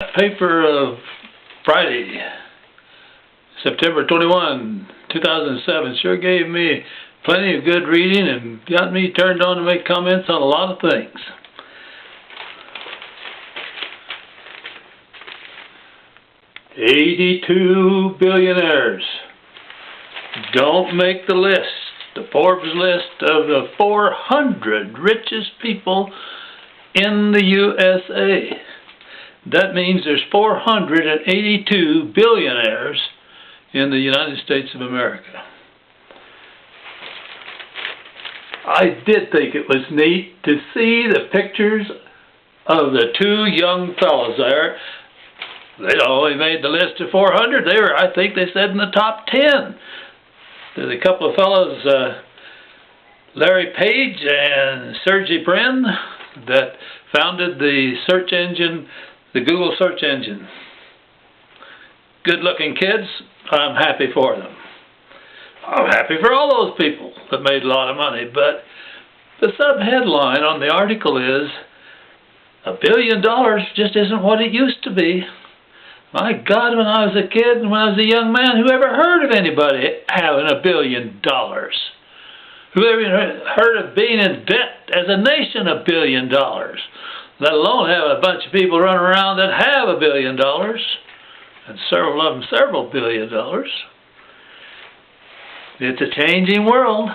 Paper of Friday, September 21, 2007 sure gave me plenty of good reading and got me turned on to make comments on a lot of things. $82 billionaires don't make the list, the Forbes list of the 400 richest people in the USA. That means there's 482 billionaires in the United States of America. I did think it was neat to see the pictures of the two young fellows there. They only made the list of 400. They were, I think they said, in the top 10. There's a couple of fellows, Larry Page and Sergey Brin, that founded the search engine, the Google search engine. Good-looking kids. I'm happy for them. I'm happy for all those people that made a lot of money, but the sub-headline on the article is, $1 billion just isn't what it used to be. My God, when I was a kid and when I was a young man, who ever heard of anybody having $1 billion? Who ever heard of being in debt as a nation $1 billion? Let alone have a bunch of people running around that have $1 billion, and several of them several $billion. It's a changing world.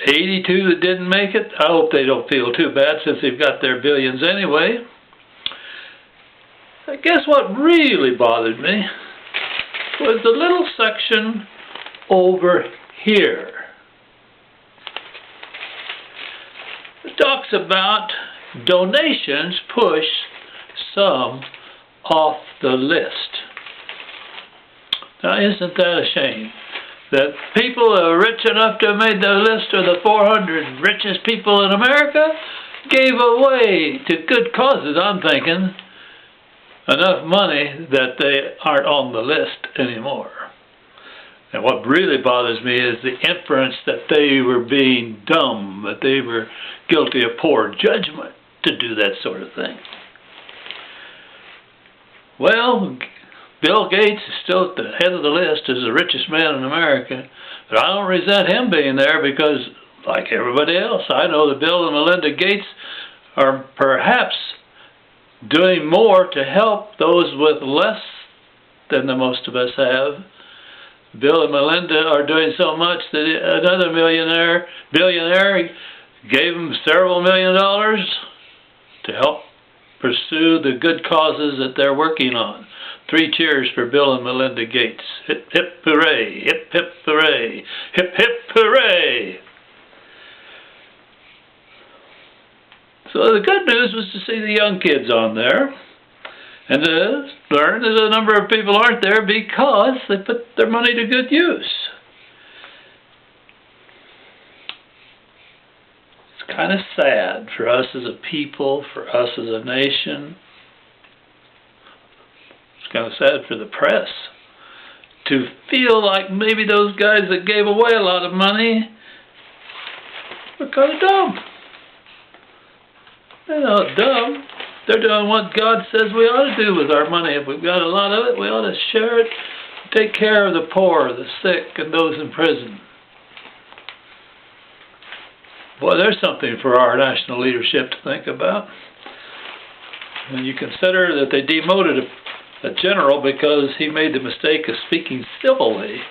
$82 that didn't make it, I hope they don't feel too bad since they've got their billions anyway. I guess what really bothered me was the little section over here. It talks about donations push some off the list. Now, isn't that a shame? That people who are rich enough to have made the list of the 400 richest people in America gave away to good causes, I'm thinking, enough money that they aren't on the list anymore. And what really bothers me is the inference that they were being dumb, that they were guilty of poor judgment to do that sort of thing. Well, Bill Gates is still at the head of the list as the richest man in America, but I don't resent him being there because, like everybody else, I know that Bill and Melinda Gates are perhaps doing more to help those with less than the most of us have. Bill and Melinda are doing so much that another billionaire gave them several $1 million to help pursue the good causes that they're working on. 3 cheers for Bill and Melinda Gates. Hip, hip, hooray. Hip, hip, hooray. Hip, hip, hooray. So the good news was to see the young kids on there and to learn that a number of people aren't there because they put their money to good use. It's kind of sad for us as a people, for us as a nation. It's kind of sad for the press to feel like maybe those guys that gave away a lot of money were kind of dumb. They're not dumb. They're doing what God says we ought to do with our money. If we've got a lot of it, we ought to share it, take care of the poor, the sick, and those in prison. Boy, there's something for our national leadership to think about. When you consider that they demoted a general because he made the mistake of speaking civilly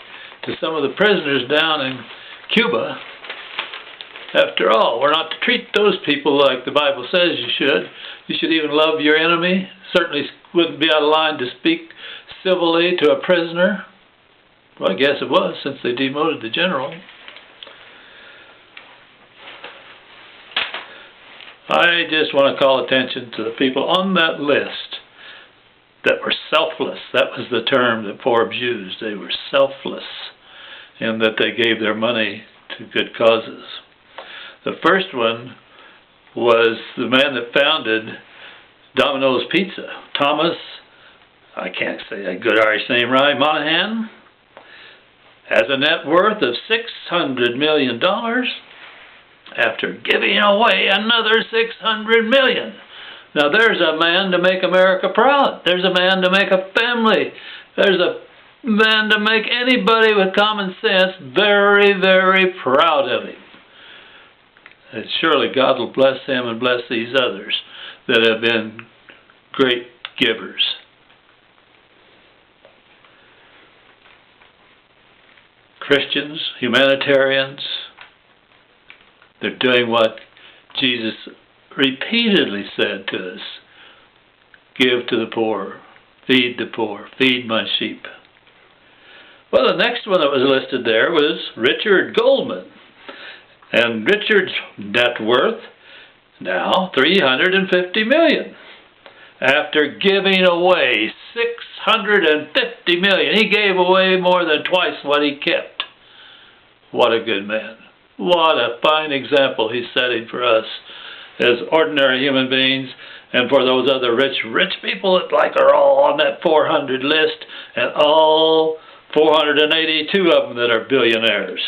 to some of the prisoners down in Cuba. After all, we're not to treat those people like the Bible says you should. You should even love your enemy. Certainly wouldn't be out of line to speak civilly to a prisoner. Well, I guess it was, since they demoted the general. I just want to call attention to the people on that list that were selfless. That was the term that Forbes used. They were selfless in that they gave their money to good causes. The first one was the man that founded Domino's Pizza, Thomas, I can't say that good Irish name right, Monahan, has a net worth of $600 million after giving away another $600 million. Now there's a man to make America proud. There's a man to make a family. There's a man to make anybody with common sense very, very proud of him. And surely God will bless him and bless these others that have been great givers. Christians, humanitarians, they're doing what Jesus repeatedly said to us. Give to the poor, feed the poor, feed my sheep. Well, the next one that was listed there was Richard Goldman. And Richard's net worth now $350 million. After giving away $650 million, he gave away more than twice what he kept. What a good man. What a fine example he's setting for us as ordinary human beings, and for those other rich people that are all on that 400 list, and all 482 of them that are billionaires.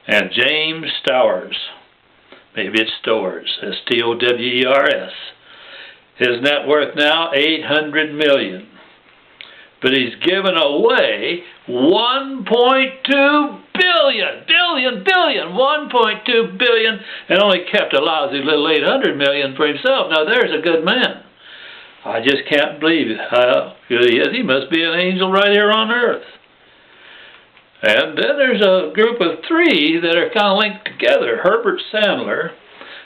And James Stowers, maybe it's Stowers, S-T-O-W-E-R-S. His net worth now $800 million. But he's given away $1.2 $1.2 billion, and only kept a lousy little $800 million for himself. Now there's a good man. I just can't believe how good he is. He must be an angel right here on earth. And then there's a group of three that are kind of linked together. Herbert Sandler,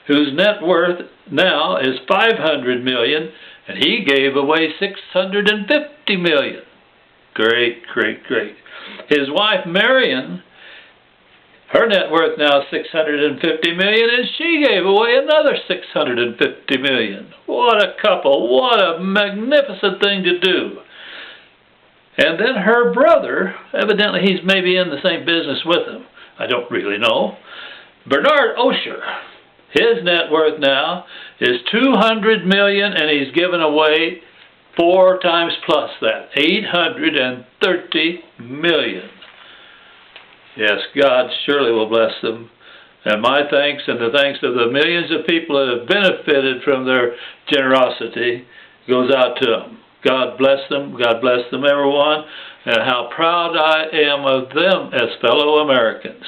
whose net worth now is $500 million, and he gave away $650 million. Great, great, great. His wife Marion, her net worth now is $650 million, and she gave away another $650 million. What a couple! What a magnificent thing to do! And then her brother, evidently he's maybe in the same business with him. I don't really know. Bernard Osher, his net worth now is $200 million, and he's given away 4 times plus that, $830 million. Yes, God surely will bless them. And my thanks and the thanks of the millions of people that have benefited from their generosity goes out to them. God bless them, everyone, and how proud I am of them as fellow Americans.